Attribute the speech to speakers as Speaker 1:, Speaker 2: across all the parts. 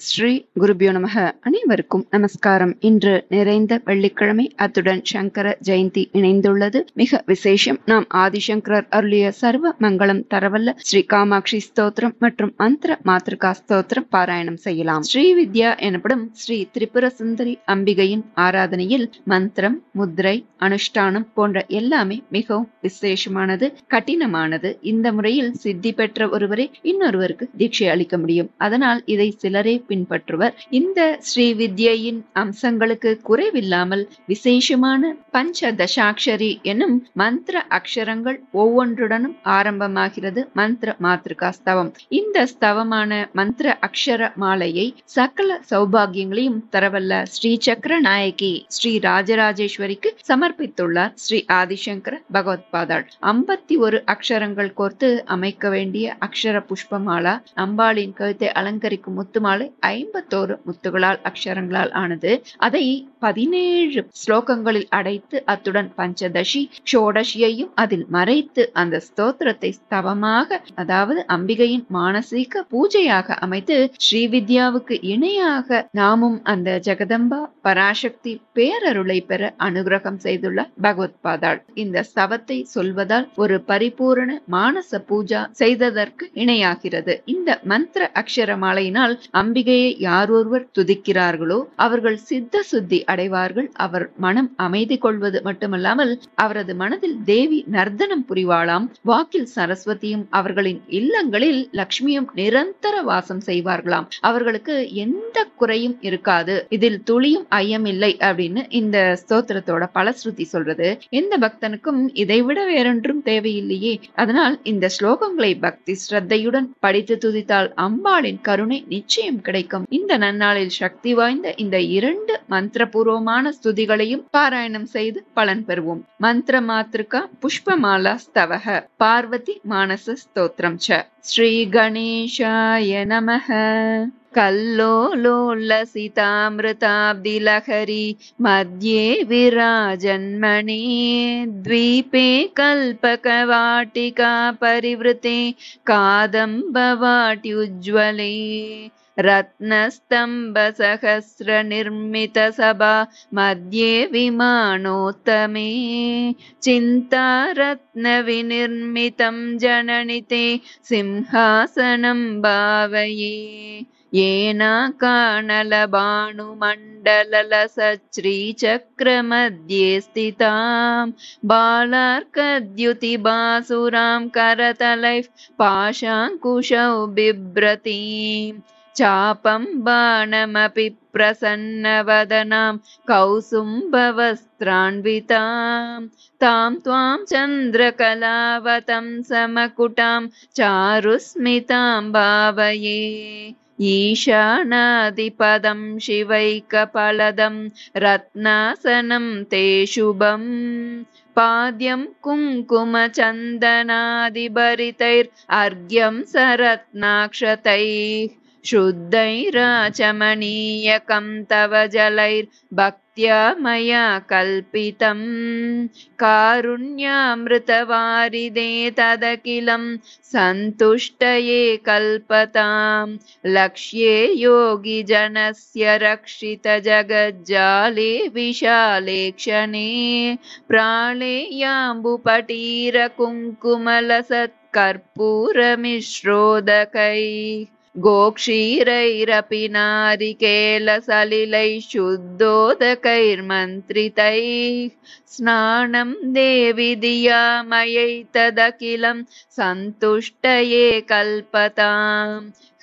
Speaker 1: ஸ்ரீ குருபியோ நமக. அனைவருக்கும் நமஸ்காரம். இன்று நிறைந்த வெள்ளிக்கிழமை, அத்துடன் சங்கர ஜெயந்தி இணைந்துள்ளது. மிக விசேஷம். நாம் ஆதிசங்கரர் அருளிய சர்வ மங்களம் தரவல்ல ஸ்ரீ காமாட்சி ஸ்தோத்திரம் மற்றும் மந்திர மாத்ருகா ஸ்தோத்திரம் பாராயணம் செய்யலாம். ஸ்ரீ வித்யா எனப்படும் ஸ்ரீ திரிபுர சுந்தரி அம்பிகையின் ஆராதனையில் மந்திரம், முத்ரை, அனுஷ்டானம் போன்ற எல்லாமே மிகவும் விசேஷமானது, கடினமானது. இந்த முறையில் சித்தி பெற்ற ஒருவரே இன்னொருவருக்கு தீட்சை அளிக்க முடியும். அதனால் இதை சிலரே பின்பற்றுவர். இந்த ஸ்ரீ வித்யின் அம்சங்களுக்கு குறைவில்லாமல் விசேஷமான பஞ்ச தசாட்சரி எனும் மந்திர அக்ஷரங்கள் ஒவ்வொன்றுடனும் ஆரம்பமாகிறது மந்திர மாத்ருகா ஸ்தவம். இந்த ஸ்தவமான மந்திர அக்ஷர மாலையை சகல சௌபாகியங்களையும் தரவல்ல ஸ்ரீ சக்கர நாயகி ஸ்ரீ ராஜராஜேஸ்வரிக்கு சமர்ப்பித்துள்ளார் ஸ்ரீ ஆதிசங்கர பகவத்பாதாள். 51 அக்ஷரங்கள் கோர்த்து அமைக்க வேண்டிய அக்ஷர புஷ்பமாலா அம்பாளின் கழுத்தை அலங்கரிக்கும் முத்துமாலை 51 முத்துகளால் அக்ஷரங்களால் ஆனது. அதை 17 ஸ்லோகங்களில் அடைத்து அத்துடன் பஞ்சதசி ஷோடசியையும் அதில் மறைத்து அந்த ஸ்தோத்திரத்தை ஸ்தவமாக, அதாவது அம்பிகையின் மானசீக பூஜையாக அமைத்து ஸ்ரீவித்யாவுக்கு இணையாக நாமும் அந்த ஜெகதம்பா பராசக்தி பேரருளை பெற அனுகிரகம் செய்துள்ள பகவத்பாதாள். இந்த ஸ்தவத்தை சொல்வதால் ஒரு பரிபூரண மானச பூஜா செய்ததற்கு இணையாகிறது. இந்த மந்திர அக்ஷர மாலையினால் அம்பிகையை யார் ஒருவர் துதிக்கிறார்களோ அவர்கள் சித்த சுத்தி அடைவார்கள். அவர் மனம் அமைதி கொள்வது மட்டுமல்லாமல் அவரது மனதில் தேவி நர்த்தனம் புரிவாளாம். வாக்கில் சரஸ்வதியும் அவர்களின் இல்லங்களில் லட்சுமியும் நிரந்தர வாசம் செய்வார்களாம். அவர்களுக்கு எந்த குறையும் இருக்காது. இதில் துளியும் ஐயம் இல்லை அப்படின்னு இந்த ஸ்தோத்திரத்தோட பலஸ்ருதி சொல்றது. எந்த பக்தனுக்கும் இதைவிட வேறொன்றும் தேவையில்லையே. அதனால் இந்த ஸ்லோகங்களை பக்தி ஸ்ரத்தையுடன் படித்து துதித்தால் அம்பாளின் கருணை நிச்சயம் கிடைக்கும். இந்த நன்னாளில் சக்தி வாய்ந்த இந்த 2 மந்திரபூர்வமான ஸ்துதிகளையும் பாராயணம் செய்து பலன் பெறுவோம். மந்திர மாத்ருகா புஷ்பமாலா ஸ்தவஹ பார்வதி மானச ஸ்தோத்ரம் ச. ஸ்ரீ கணேஷாய நமஹ. कल्लोलोलसितामृताब्धिलहरी मध्ये विराजन्मणे द्वीपे कल्पकवाटिका परिवृते कादम्बवाट्युज्ज्वले रत्नस्तम्भसहस्रनिर्मितसभा मध्ये विमानोत्तमे चिन्तारत्नविनिर्मितं जननिते सिंहासनं भावये येनाकानलभानुमण्डललसच्छ्रीचक्रमध्ये स्थितां बालार्कद्युतिबासुरां करतलैः पाशाङ्कुशौ बिभ्रतीं चापं बाणमपि प्रसन्नवदनां कौसुम्भवस्त्रान्वितां तां त्वां चन्द्रकलावतं समकुटां चारुस्मितां भावये ईशानादिपदं शिवैकफलदं रत्नासनं ते शुभं पाद्यं कुङ्कुमचन्दनादिभरितैर्र्घ्यं सरत्नाक्षतैः शुद्धैराचमनीयकं तव जलैर्भक्त्या मया कल्पितं कारुण्यामृतवारिदे तदखिलं सन्तुष्टये कल्पतां लक्ष्ये योगिजनस्य रक्षितजगज्जाले विशाले क्षणे प्राळेयाम्बुपटीरकुङ्कुमलसत्कर्पूरमिश्रोदकैः गोक्षीरैरपि नारिकेलसलिलैः शुद्धोदकैर्मन्त्रितैः स्नानं देवि धिया मयैतदखिलं सन्तुष्टये कल्पतां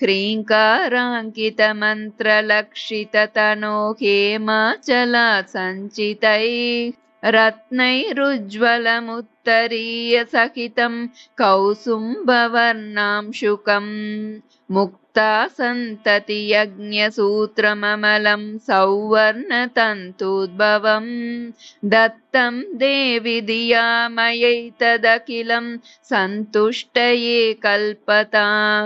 Speaker 1: ह्रीङ्काराङ्कितमन्त्रलक्षिततनो हेमाचलात् सञ्चितैः रत्नैरुज्ज्वलमुत्तरीयसहितं कौसुम्भवर्णांशुकम् मुक्ता सन्तति यज्ञसूत्रममलं सौवर्णतन्तूद्भवं दत्तं देवि धिया मयैतदखिलं सन्तुष्टये कल्पतां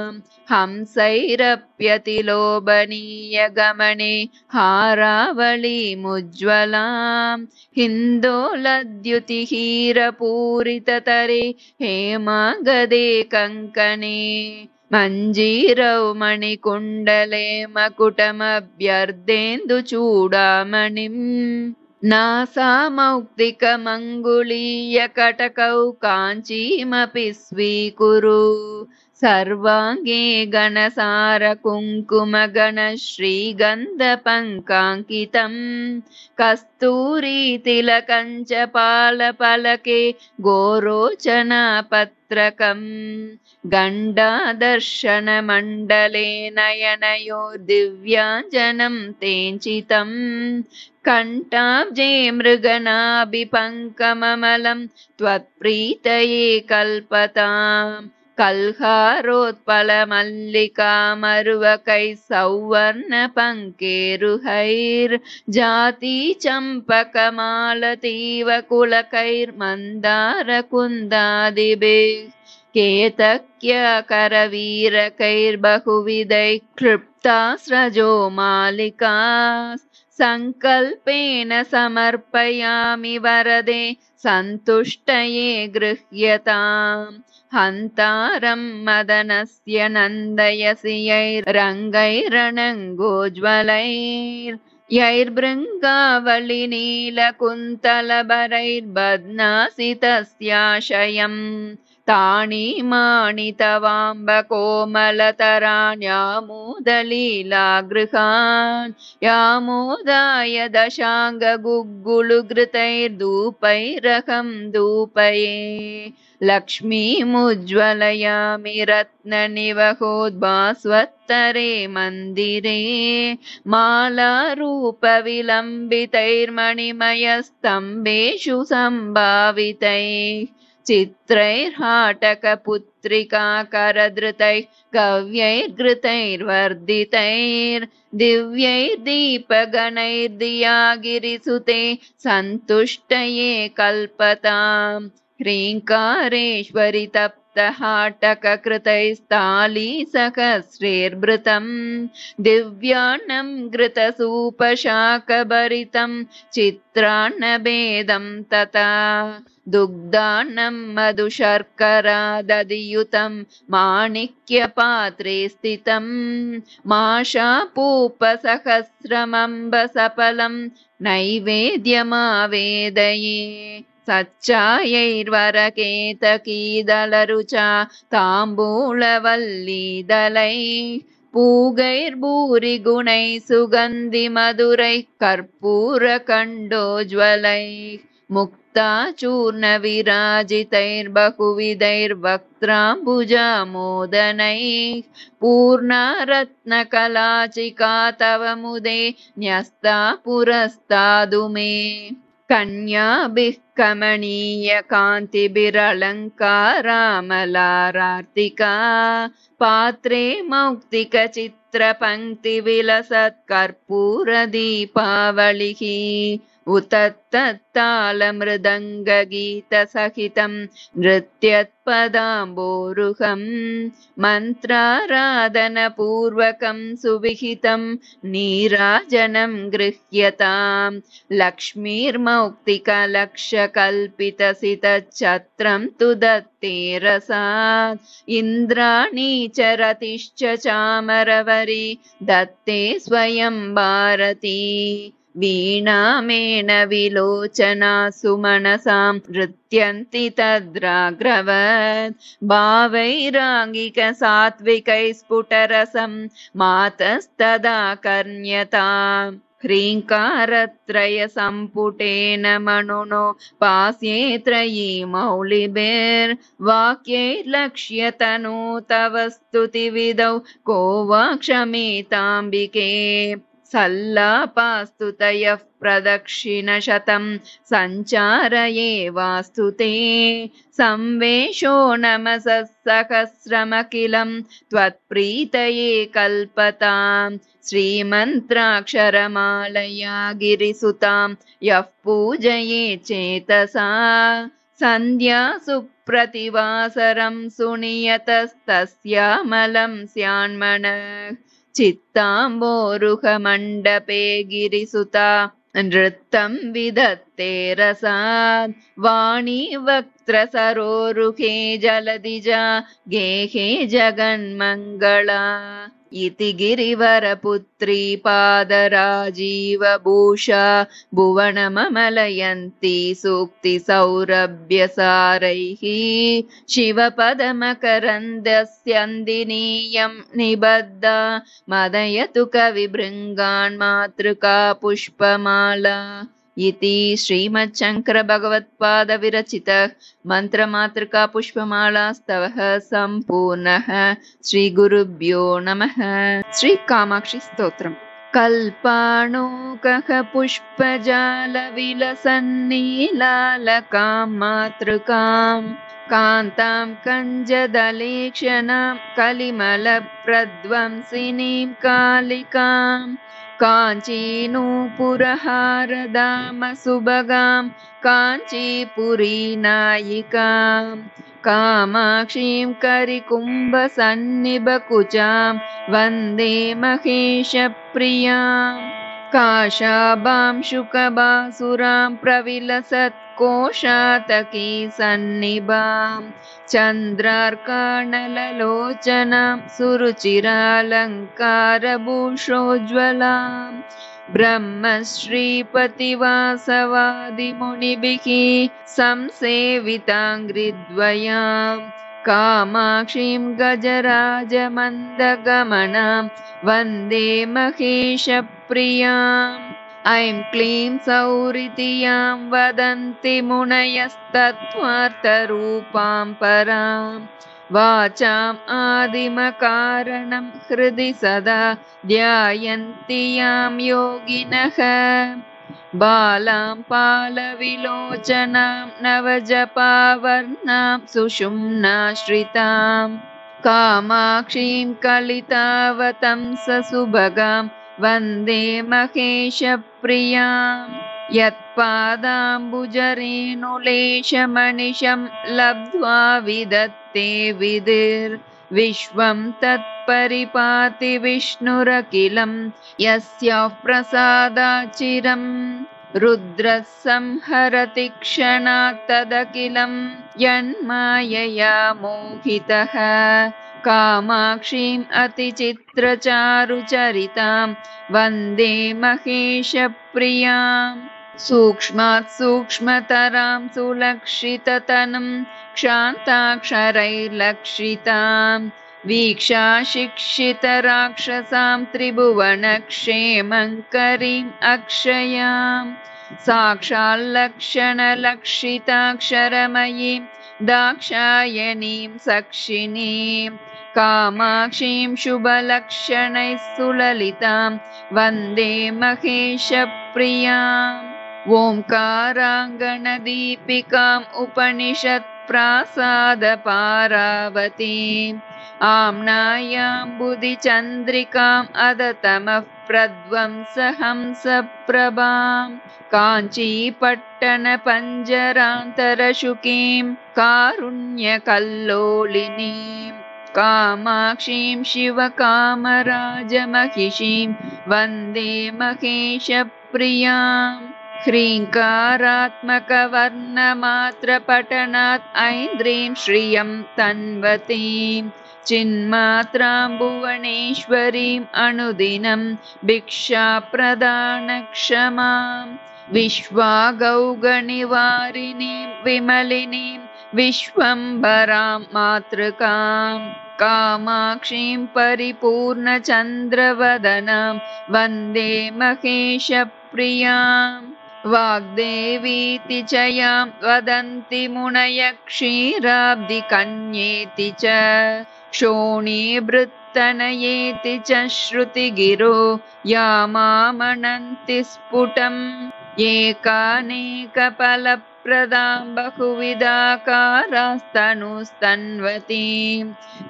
Speaker 1: हंसैरप्यतिलोभनीयगमने हारावलीमुज्ज्वलां हिन्दोलद्युतिहीरपूरिततरे हेमागदे कङ्कणे मञ्जीरौ मणिकुण्डले मकुटमभ्यर्देन्दुचूडामणिम् नासामौक्तिकमङ्गुलीयकटकौ काञ्चीमपि स्वीकुरु सर्वाङ्गे गणसारकुङ्कुमगणश्रीगन्धपङ्काङ्कितम् कस्तूरीतिलकञ्च पालपलके गोरोचनापत्रकम् गण्डादर्शनमण्डले नयनयोर्दिव्याञ्जनं तेञ्चितम् कण्ठाब्जे मृगनाभिपङ्कममलं त्वत्प्रीतये कल्पताम् कल्हारोत्पलमल्लिकामरुवकैः सौवर्णपङ्केरुहैर्जातीचम्पकमालतीवकुलकैर्मन्दारकुन्दादिभिः केतक्यकरवीरकैर्बहुविधैः क्लृप्तास्रजो मालिका सङ्कल्पेन समर्पयामि वरदे सन्तुष्टये गृह्यताम् हन्तारं मदनस्य नन्दयसि यैर्भृङ्गावलिनीलकुन्तलभरैर्बध्नासि तस्याशयम् ताणीमाणि तवाम्ब कोमलतराण्यामोदलीलागृहान् यामोदाय दशाङ्गगुग्गुलुघृतैर्धूपैरहं धूपये लक्ष्मीमुज्ज्वलयामि रत्ननिवहोद्भास्वत्तरे मन्दिरे मालारूपविलम्बितैर्मणिमयस्तम्भेषु सम्भावितैः चित्रैर्हाटकपुत्रिकाकरधृतैः कव्यैर्घृतैर्वर्धितैर्दिव्यैर्दीपगणैर्दिया गिरिसुते सन्तुष्टये कल्पताम् ह्रीङ्कारेश्वरि तप्तहाटककृतैस्तालीसहस्रैर्भृतम् दिव्यान्नं घृतसूपशाकभरितं चित्रान्नभेदं तथा दुग्धान्नं मधुशर्करा दधियुतं माणिक्यपात्रे स्थितं माशापूपसहस्रमम्बसफलं नैवेद्यमावेदये सच्चायैर्वरकेतकीदलरुचा ताम्बूलवल्लीदलैः पूगैर्भूरिगुणैः सुगन्धिमधुरैः कर्पूरकण्डोज्ज्वलैः मुक्ताचूर्णविराजितैर्बहुविधैर्वक्त्राम्बुजामोदनैः पूर्णारत्नकलाचिका तव मुदे न्यस्ता पुरस्तादु मे कन्याभिः कमनीयकान्तिभिरलङ्कारामलारार्तिका पात्रे मौक्तिकचित्रपङ्क्तिविलसत्कर्पूरदीपावलिः उतत्तत्तालमृदङ्गगीतसहितं नृत्यत्पदाम्बोरुहं मन्त्राराधनपूर्वकं सुविहितं नीराजनं गृह्यताम् लक्ष्मीर्मौक्तिकलक्षकल्पितसितच्छत्रं तु दत्ते रसात् इन्द्राणी च रतिश्च चामरवरी दत्ते स्वयं भारती वीणामेन विलोचना सुमनसां नृत्यन्ति तद्राग्रवत् भावैराङ्गिकसात्विकैः स्फुटरसं मातस्तदा कर्ण्यताम् ह्रीङ्कारत्रयसम्पुटेन मनुनो पास्ये त्रयी मौलिभिर्वाक्यैर्लक्ष्यतनु तव स्तुतिविधौ को वा क्षमेताम्बिके सल्लापास्तुतयः प्रदक्षिणशतं सञ्चारये वास्तु ते संवेशो नमसः सहस्रमखिलं त्वत्प्रीतये कल्पताम् श्रीमन्त्राक्षरमालया गिरिसुतां यः पूजये चेतसा सन्ध्या सुप्रतिवासरं सुनियतस्तस्यामलं स्यान्मनः चित्ताम्बोरुहमण्डपे गिरिसुता नृत्तं विधत्ते रसात् वाणी वक्त्रसरोरुहे जलदिजा गेहे जगन्मङ्गला इति गिरिवरपुत्री पादराजीवभूषा भुवनममलयन्ती सूक्तिसौरभ्यसारैः शिवपदमकरन्दस्यन्दिनीयं निबद्धा मदयतु कविभृङ्गान् मातृका पुष्पमाला इति श्रीमच्छङ्कर भगवत्पाद विरचितः मंत्रमातृका पुष्पमाला स्तवः संपूर्णः। श्री गुरुभ्यो नमः। श्री कामाक्षी स्तोत्रम्। कल्पाणोकः पुष्पजालविलसन्नीलालकां मातृकां कान्तां कञ्जदलेक्षणां कलिमलप्रध्वंसिनीं कालिकां काञ्चीनूपुरहारदामसुभगां काञ्चीपुरीनायिकां कामाक्षीं करिकुम्भसन्निभकुचां वन्दे महेशप्रियां काशाभां शुकभासुरां प्रविलसत्कोशातकी सन्निभां चन्द्रार्काणललोचनां सुरुचिरालङ्कारभूषोज्ज्वलां ब्रह्मश्रीपतिवासवादिमुनिभिः संसेविताङ्घ्रिद्वयां कामाक्षीं गजराजमन्दगमनां वन्दे महेशप्रियाम् ऐं क्लीं सौरितियां वदन्ति मुनयस्तत्त्वार्थरूपां परां वाचाम् आदिमकारणं हृदि सदा ध्यायन्ति यां योगिनः बालां पालविलोचनां नवजपावर्णां सुषुम्नाश्रितां कामाक्षीं कलितावतंससुभगां वन्दे महेशप्रियां यत्पादाम्बुजरेणुलेशमनिशं लब्ध्वा विदत्ते विधिर्विश्वं तत्परिपाति विष्णुरखिलं यस्याः प्रसादाच्चिरम् रुद्रः संहरति क्षणात् तदखिलं यन्मायया मोहितः कामाक्षीं अतिचित्रचारुचरितां वन्दे महेशप्रियां सूक्ष्मात् सूक्ष्मतरां सुलक्षिततनुं क्षान्ताक्षरैर्लक्षितां वीक्षा शिक्षितराक्षसां त्रिभुवनक्षेमङ्करीम् अक्षयां साक्षाल्लक्षणलक्षिताक्षरमयीं दाक्षायणीं सक्षिणीं कामाक्षीं शुभलक्षणैः सुललितां वन्दे महेशप्रियाम् ओङ्काराङ्गणदीपिकाम् उपनिषत्प्रासादपारावतीम् आम्नायाम्बुधिचन्द्रिकाम् अदतमः प्रध्वंसहंसप्रभां काञ्चीपट्टणपञ्जरान्तरशुकीं कारुण्यकल्लोलिनीं कामाक्षीं शिवकामराजमहिषीं वन्दे महेशप्रियाम् ह्रीङ्कारात्मकवर्णमात्रपठनात् ऐन्द्रीं श्रियं तन्वतीं चिन्मात्रां भुवनेश्वरीम् अनुदिनं भिक्षाप्रदानक्षमां विश्वागौगनिवारिणीं विमलिनीं विश्वम्भरां मातृकां कामाक्षीं परिपूर्णचन्द्रवदनां वन्दे महेशप्रियाम् वाग्देवीति च यां वदन्ति मुनयः क्षीराब्धिकन्येति च क्षोणीभृत्तनयेति च श्रुतिगिरो यामामनन्ति स्फुटम् एकानेकफलप्रदां बहुविधाकारास्तनुस्तन्वतीं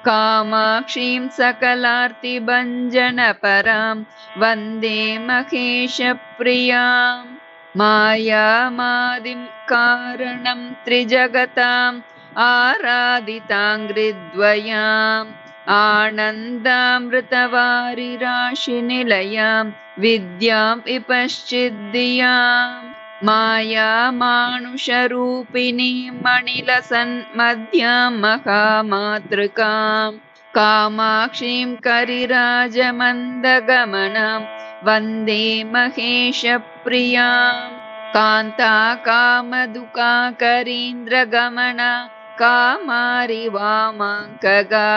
Speaker 1: कामाक्षीं सकलार्तिभञ्जनपरां वन्दे महेशप्रियाम् मायामादिं कारणं त्रिजगताम् आराधिताङ्घ्रिद्वयाम् आनन्दामृतवारिराशिनिलयां विद्यां विपश्चिद्धियां मायामानुषरूपिणीं मणिलसन्मध्यां महामातृकाम् कामाक्षीं करिराजमन्दगमनां वन्दे महेशप्रियां कान्ताकामदुःखाकरीन्द्रगमना कामारि वामाङ्कगा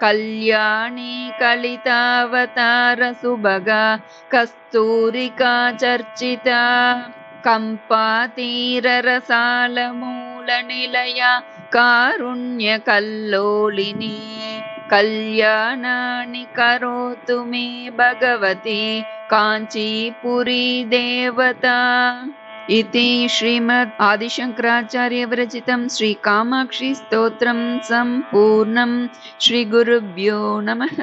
Speaker 1: कल्याणी कलितावतारसुभगा कस्तूरिका चर्चिता कम्पातीररसालमूलनिलया कारुण्यकल्लोलिनी कल्याणानि करोतु मे भगवती काञ्चीपुरी देवता। इति श्रीमद् आदिशङ्कराचार्य विरचितं श्री कामाक्षी स्तोत्रं सम्पूर्णं। श्री गुरुभ्यो नमः।